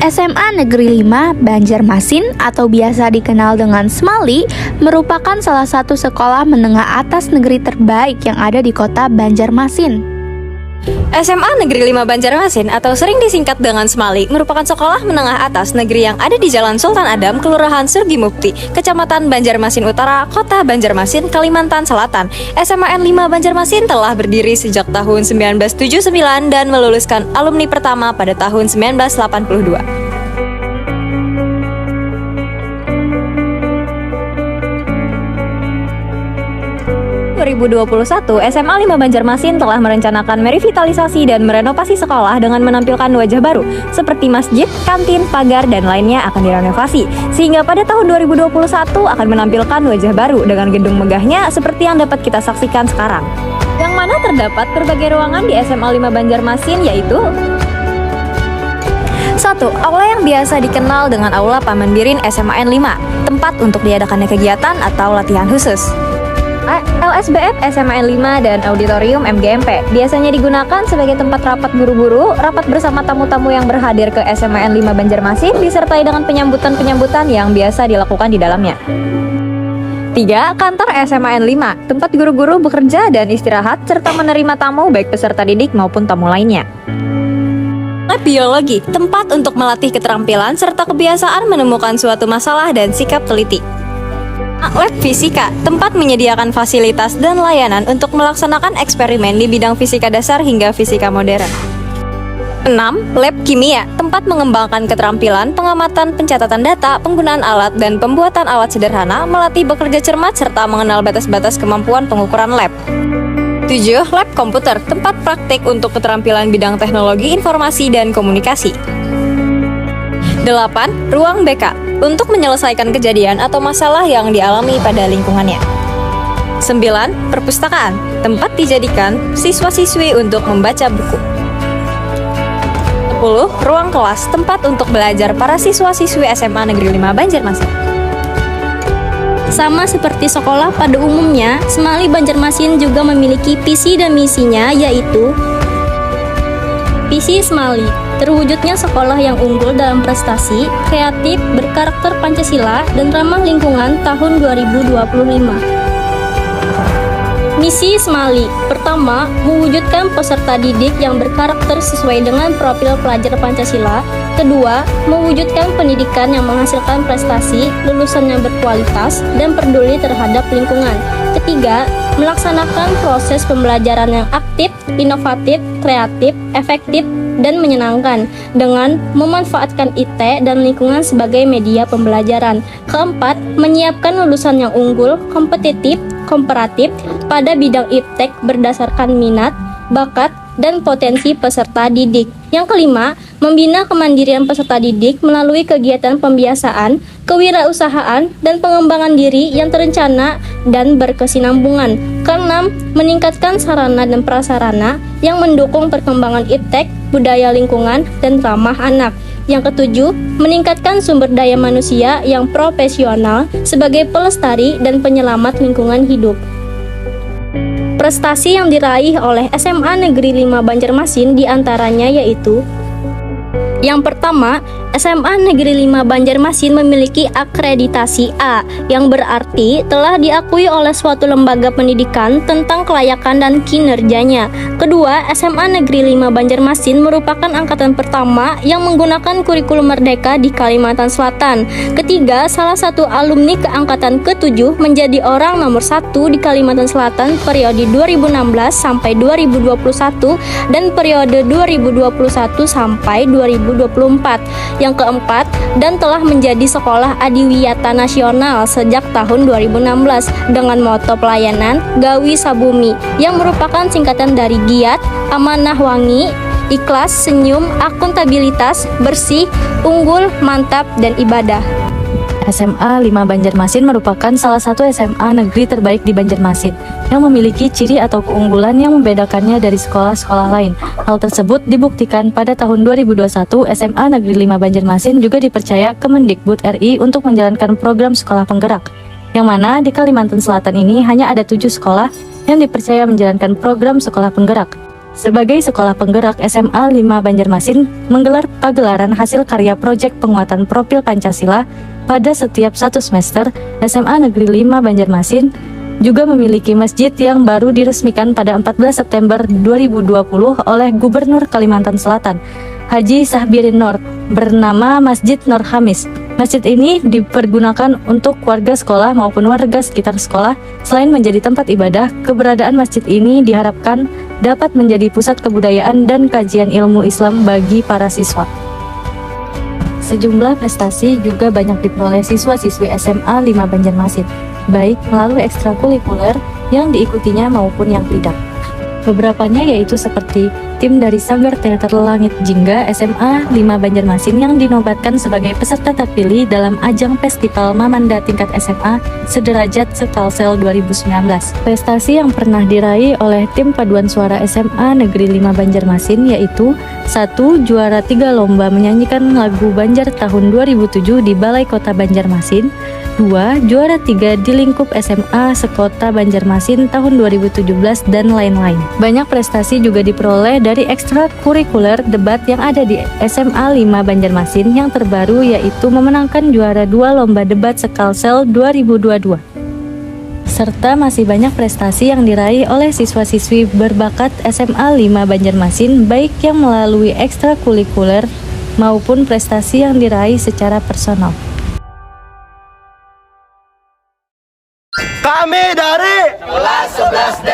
SMA Negeri 5 Banjarmasin atau biasa dikenal dengan Smali merupakan salah satu sekolah menengah atas negeri terbaik yang ada di kota Banjarmasin. SMA Negeri 5 Banjarmasin atau sering disingkat dengan Smali merupakan sekolah menengah atas negeri yang ada di Jalan Sultan Adam, Kelurahan Surgimukti, Kecamatan Banjarmasin Utara, Kota Banjarmasin, Kalimantan Selatan. SMA N5 Banjarmasin telah berdiri sejak tahun 1979 dan meluluskan alumni pertama pada tahun 1982. 2021, SMA 5 Banjarmasin telah merencanakan merevitalisasi dan merenovasi sekolah dengan menampilkan wajah baru seperti masjid, kantin, pagar, dan lainnya akan direnovasi. Sehingga pada tahun 2021 akan menampilkan wajah baru dengan gedung megahnya seperti yang dapat kita saksikan sekarang. Yang mana terdapat berbagai ruangan di SMA 5 Banjarmasin yaitu 1. Aula yang biasa dikenal dengan Aula Pamandirin SMA N5, tempat untuk diadakannya kegiatan atau latihan khusus. LSBF SMA N5 dan Auditorium MGMP biasanya digunakan sebagai tempat rapat guru-guru, rapat bersama tamu-tamu yang berhadir ke SMA N5 Banjarmasin, disertai dengan penyambutan-penyambutan yang biasa dilakukan di dalamnya. 3. Kantor SMA N5, tempat guru-guru bekerja dan istirahat, serta menerima tamu baik peserta didik maupun tamu lainnya. Lab Biologi, tempat untuk melatih keterampilan serta kebiasaan menemukan suatu masalah dan sikap teliti. Lab Fisika, tempat menyediakan fasilitas dan layanan untuk melaksanakan eksperimen di bidang fisika dasar hingga fisika modern. 6. Lab Kimia, tempat mengembangkan keterampilan, pengamatan, pencatatan data, penggunaan alat, dan pembuatan alat sederhana, melatih bekerja cermat, serta mengenal batas-batas kemampuan pengukuran lab. 7. Lab Komputer, tempat praktik untuk keterampilan bidang teknologi, informasi, dan komunikasi. 8. Ruang BK, untuk menyelesaikan kejadian atau masalah yang dialami pada lingkungannya. 9. Perpustakaan, tempat dijadikan siswa-siswi untuk membaca buku. 10. Ruang kelas, tempat untuk belajar para siswa-siswi SMA Negeri 5 Banjarmasin. Sama seperti sekolah pada umumnya, Smali Banjarmasin juga memiliki visi dan misinya, yaitu Visi Smali, terwujudnya sekolah yang unggul dalam prestasi, kreatif, berkarakter Pancasila, dan ramah lingkungan tahun 2025. Misi Smali, pertama, mewujudkan peserta didik yang berkarakter sesuai dengan profil pelajar Pancasila. Kedua, mewujudkan pendidikan yang menghasilkan prestasi, lulusan yang berkualitas, dan peduli terhadap lingkungan. Ketiga, melaksanakan proses pembelajaran yang aktif, inovatif, kreatif, efektif, dan menyenangkan dengan memanfaatkan IT dan lingkungan sebagai media pembelajaran. Keempat, menyiapkan lulusan yang unggul, kompetitif, komparatif pada bidang iptek berdasarkan minat, bakat, dan potensi peserta didik. Yang kelima, membina kemandirian peserta didik melalui kegiatan pembiasaan, kewirausahaan, dan pengembangan diri yang terencana dan berkesinambungan. Keenam, meningkatkan sarana dan prasarana yang mendukung perkembangan iptek, budaya lingkungan, dan ramah anak. Yang ketujuh, meningkatkan sumber daya manusia yang profesional sebagai pelestari dan penyelamat lingkungan hidup. Prestasi yang diraih oleh SMA Negeri 5 Banjarmasin diantaranya yaitu: yang pertama, SMA Negeri 5 Banjarmasin memiliki akreditasi A, yang berarti telah diakui oleh suatu lembaga pendidikan tentang kelayakan dan kinerjanya. Kedua, SMA Negeri 5 Banjarmasin merupakan angkatan pertama yang menggunakan kurikulum merdeka di Kalimantan Selatan. Ketiga, salah satu alumni keangkatan ke-7 menjadi orang nomor 1 di Kalimantan Selatan periode 2016 sampai 2021 dan periode 2021 sampai 2024. Yang keempat, dan telah menjadi sekolah adiwiyata nasional sejak tahun 2016 dengan moto pelayanan Gawi Sabumi yang merupakan singkatan dari Giat, Amanah Wangi, Ikhlas, Senyum, Akuntabilitas, Bersih, Unggul, Mantap, dan Ibadah. SMA 5 Banjarmasin merupakan salah satu SMA negeri terbaik di Banjarmasin yang memiliki ciri atau keunggulan yang membedakannya dari sekolah-sekolah lain. Hal tersebut dibuktikan pada tahun 2021 SMA Negeri 5 Banjarmasin juga dipercaya Kemendikbud RI untuk menjalankan program sekolah penggerak, yang mana di Kalimantan Selatan ini hanya ada 7 sekolah yang dipercaya menjalankan program sekolah penggerak. Sebagai sekolah penggerak, SMA 5 Banjarmasin menggelar pagelaran hasil karya proyek penguatan profil Pancasila pada setiap satu semester. SMA Negeri 5 Banjarmasin juga memiliki masjid yang baru diresmikan pada 14 September 2020 oleh Gubernur Kalimantan Selatan, Haji Sahbirin Noor, bernama Masjid Nur Hamis. Masjid ini dipergunakan untuk warga sekolah maupun warga sekitar sekolah. Selain menjadi tempat ibadah, keberadaan masjid ini diharapkan dapat menjadi pusat kebudayaan dan kajian ilmu Islam bagi para siswa. Sejumlah prestasi juga banyak diperoleh siswa-siswi SMA 5 Banjarmasin, baik melalui ekstrakurikuler yang diikutinya maupun yang tidak. Beberapanya yaitu seperti tim dari Sanggar Teater Langit Jingga SMA 5 Banjarmasin yang dinobatkan sebagai peserta terpilih dalam ajang Festival Mamanda tingkat SMA Sederajat Sekalsel 2019. Prestasi yang pernah diraih oleh tim paduan suara SMA Negeri 5 Banjarmasin yaitu 1. Juara 3 lomba menyanyikan lagu Banjar tahun 2007 di Balai Kota Banjarmasin. 2. Juara 3 di lingkup SMA sekota Banjarmasin tahun 2017 dan lain-lain. Banyak prestasi juga diperoleh dari ekstrakurikuler debat yang ada di SMA 5 Banjarmasin. Yang terbaru yaitu memenangkan juara 2 lomba debat Sekalsel 2022. Serta masih banyak prestasi yang diraih oleh siswa-siswi berbakat SMA 5 Banjarmasin, baik yang melalui ekstrakurikuler maupun prestasi yang diraih secara personal. Kami dari kelas 11D